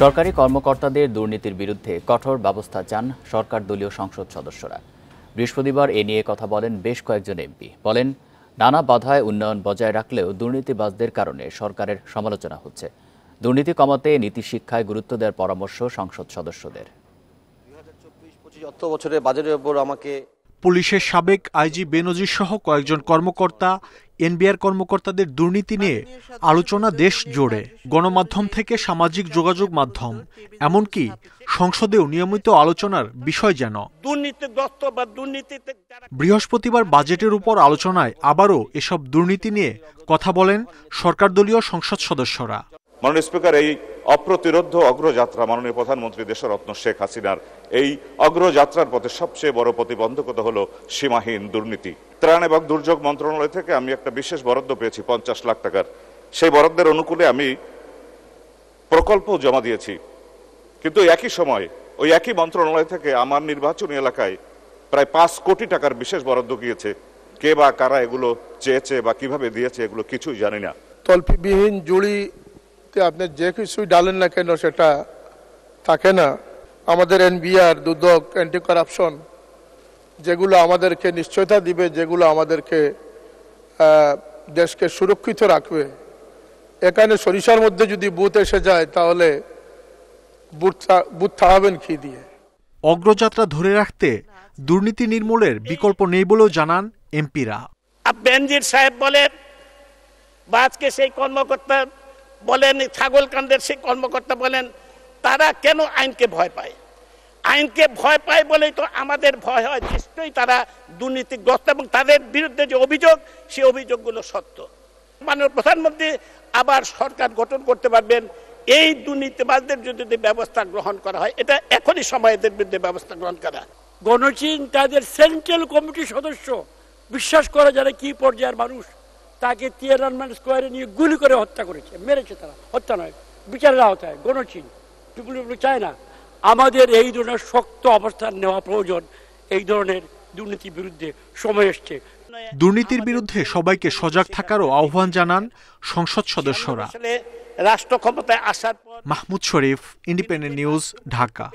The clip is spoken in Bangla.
সরকারি কর্মকর্তাদের দুর্নীতির বিরুদ্ধে কঠোর ব্যবস্থা চান সরকার দলীয় সংসদ সদস্যরা। বৃহস্পতিবার এ নিয়ে কথা বলেন বেশ কয়েকজন এমপি। বলেন, নানা বাধায় উন্নয়ন বজায় রাখলেও দুর্নীতিবাজদের কারণে সরকারের সমালোচনা হচ্ছে। দুর্নীতি কমাতে নীতি শিক্ষায় গুরুত্ব দেওয়ার পরামর্শ সংসদ সদস্যদের। 2024-25 অর্থ বছরের বাজেটের উপর আমাকে পুলিশের সাবেক আইজি বেনজির সহ কয়েকজন কর্মকর্তা, এনবিআর কর্মকর্তাদের দুর্নীতি নিয়ে আলোচনা দেশ জুড়ে, গণমাধ্যম থেকে সামাজিক যোগাযোগ মাধ্যম, এমনকি সংসদেও নিয়মিত আলোচনার বিষয় যেন। বৃহস্পতিবার বাজেটের উপর আলোচনায় আবারও এসব দুর্নীতি নিয়ে কথা বলেন সরকারদলীয় সংসদ সদস্যরা। মাননীয় স্পিকার, এই অপ্রতিরোধ্য অগ্রযাত্রা মাননীয় প্রধানমন্ত্রী দেশরত্ন শেখ হাসিনার এই অগ্রযাত্রার পথে সবচেয়ে বড় প্রতিবন্ধকতা হলো সীমাহীন দুর্নীতি। ত্রাণ এবং দুর্যোগ মন্ত্রণালয় থেকে আমি একটা বিশেষ বরাদ্দ পেয়েছি 50 লাখ টাকার। সেই বরাদ্দের অনুকূলে আমি প্রকল্প জমা দিয়েছি, কিন্তু একই সময় ওই একই মন্ত্রণালয় থেকে আমার নির্বাচনী এলাকায় প্রায় 5 কোটি টাকার বিশেষ বরাদ্দ গিয়েছে। কে বা কারা এগুলো চেয়েছে বা কিভাবে দিয়েছে এগুলো কিছুই জানি না। তল্পিবিহীন জুড়ি আপনি যে কিছুই ডালেন না কেন সেটা থাকে না। আমাদের এনবিআর, দুদক, অ্যান্টি কারাপশন, যেগুলো আমাদেরকে নিশ্চয়তা দিবে, যেগুলো আমাদেরকে দেশকে সুরক্ষিত রাখবে, এখানে সরিষার মধ্যে যদি বুথ এসে যায় তাহলে বুথ থামাবেন কি দিয়ে? অগ্রযাত্রা ধরে রাখতে দুর্নীতি নির্মূলের বিকল্প নেই বলেও জানান এমপিরা। বেনজির সাহেব বলেন বা আজকে সেই কর্মকর্তা বলেন, ছাগলকান্দের সেই কর্মকর্তা বলেন, তারা কেন আইনকে ভয় পায়? আইনকে ভয় পায় বলেই তো আমাদের ভয় হয়। নিশ্চয়ই তারা দুর্নীতিগ্রস্ত এবং তাদের বিরুদ্ধে যে অভিযোগ, সেই অভিযোগগুলো সত্য। মাননীয় প্রধানমন্ত্রী আবার সরকার গঠন করতে পারবেন এই দুর্নীতিবাজদের যদি ব্যবস্থা গ্রহণ করা হয়। এটা এখনই সময় এদের বিরুদ্ধে ব্যবস্থা গ্রহণ করা। গণচীন তাদের সেন্ট্রাল কমিটির সদস্য, বিশ্বাস করা যারা কি পর্যায়ের মানুষ, তাকে তিয়েনআনমেন স্কোয়ারে নিয়ে গুলি করে হত্যা করেছে, মেরেছে। তারা হত্যা নয়, বিচারের আওতায়। গণচীন চায় না। আমাদের এই ধরনের শক্ত অবস্থান নেওয়া প্রয়োজন। এই ধরনের দুর্নীতির বিরুদ্ধে সময় এসছে। দুর্নীতির বিরুদ্ধে সবাইকে সজাগ থাকারও আহ্বান জানান সংসদ সদস্যরা। রাষ্ট্র ক্ষমতায় আসার পর মাহমুদ শরীফ, ইন্ডিপেন্ডেন্ট নিউজ, ঢাকা।